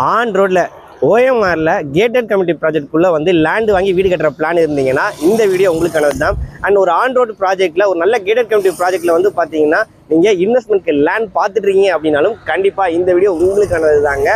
On ரோட்ல ஓஎம்ஆர்ல gated community ப்ராஜெக்ட்குள்ளே வந்து land வாங்கி வீடு கட்டுற பிளான் இருந்தீங்கன்னா இந்த வீடியோ உங்களுக்கானது தான். அண்ட் ஒரு ஆன் ரோடு ப்ராஜெக்ட்டில் ஒரு நல்ல கேட்டட் கம்யூனிட்டி ப்ராஜெக்ட்டில் வந்து பார்த்தீங்கன்னா நீங்கள் இன்வெஸ்ட்மெண்ட்க்கு லேண்ட் பார்த்துட்ருக்கீங்க அப்படின்னாலும் கண்டிப்பாக இந்த வீடியோ உங்களுக்கானது தாங்க.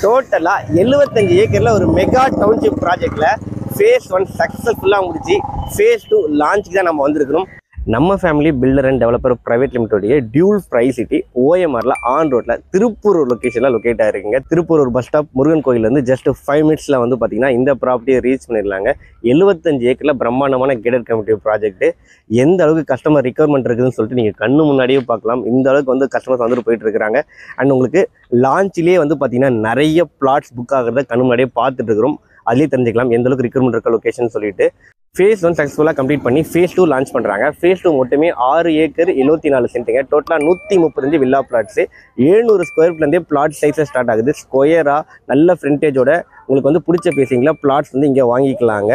டோட்டலாக 75 ஏக்கரில் ஒரு மெகா டவுன்ஷிப் ப்ராஜெக்டில் ஃபேஸ் 1 சக்ஸஸ்ஃபுல்லாக முடிச்சு ஃபேஸ் 2 லான்ச்சுக்கு தான் நம்ம வந்திருக்கிறோம். நம்ம family builder and developer private லிமிட்டோடைய டியூல் ப்ரைஸ் சிட்டி ஓஎம்ஆரில் ஆன் ரோட்டில் திருப்பூர் லொக்கேஷனில் லொக்கேட் ஆகிருக்குங்க. திருப்பூர் பஸ் ஸ்டாப் முருகன் கோயிலேருந்து ஜஸ்ட் 5 மினிட்ஸில் வந்து பார்த்தீங்கன்னா இந்த ப்ராப்பர்ட்டியை ரீச் பண்ணிடலாங்க. 75 ஏக்கரில் பிரம்மாண்டமான கேட்டட் கம்யூனிட்டி ப்ராஜெக்ட். எந்த அளவுக்கு கஸ்டமர் ரிக்வயர்மெண்ட் இருக்குதுன்னு சொல்லிட்டு நீங்கள் கண்ணு முன்னாடியே பார்க்கலாம். இந்த அளவுக்கு வந்து கஸ்டமர்ஸ் வந்துட்டு போயிட்டு இருக்கிறாங்க. அண்ட் உங்களுக்கு லான்ச்சிலே வந்து பார்த்தீங்கன்னா நிறைய பிளாட்ஸ் புக் ஆகிறத கண்ணு முன்னாடியே பார்த்துட்டு இருக்கிறோம். அதுலேயே தெரிஞ்சுக்கலாம் எந்த அளவுக்கு ரிக்வயர்மெண்ட் இருக்க லொக்கேஷன் சொல்லிட்டு. ஃபேஸ் 1 சக்ஸஸ்ஃபுல்லாக கம்ப்ளீட் பண்ணி ஃபேஸ் 2 லான்ச் பண்ணுறாங்க. ஃபேஸ் 2 மட்டுமே 6 ஏக்கர் 74 சென்ட்டுங்க. டோட்டலாக 135 வில்லா பிளாட்ஸு. 700 ஸ்கொயர் ஃபீட்லேருந்தே பிளாட் சைஸில் ஸ்டார்ட் ஆகுது. ஸ்கொயராக நல்ல ஃப்ரண்டேஜோட உங்களுக்கு வந்து பிடிச்ச பேசிங்கில் பிளாட்ஸ் வந்து இங்கே வாங்கிக்கலாங்க.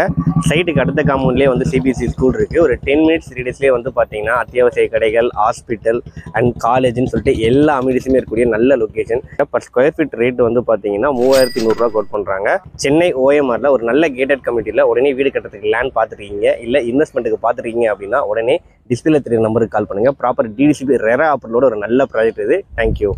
சைட்டுக்கு அடுத்த காம்பவுண்ட்லேயே வந்து சிபிஎஸ்சி ஸ்கூல் இருக்குது. ஒரு 10 மினிட்ஸ் ரேடியஸ்லேயே வந்து பார்த்தீங்கன்னா அத்தியாவசிய கடைகள், ஹாஸ்பிட்டல் அண்ட் காலேஜ்னு சொல்லிட்டு எல்லா அமினிட்டிஸுமே இருக்கக்கூடிய நல்ல location. Per square feet rate வந்து பார்த்தீங்கன்னா 3100 ரூபா கோட் பண்ணுறாங்க. சென்னை ஓஎம்ஆரில் ஒரு நல்ல கேட்டட் கம்யூனிட்டியில் உடனே வீடு கட்டுறதுக்கு லேண்ட் பார்த்துருக்கீங்க, இல்லை இன்வெஸ்ட்மெண்ட்டுக்கு பார்த்துருக்கீங்க அப்படின்னா உடனே டிஸ்பிளே 3 நம்பருக்கு கால் பண்ணுங்கள். ப்ராப்பர் டிடிசிபி ரெரா ஆப்பரோட ஒரு நல்ல ப்ராஜெக்ட் இது. தேங்க்யூ.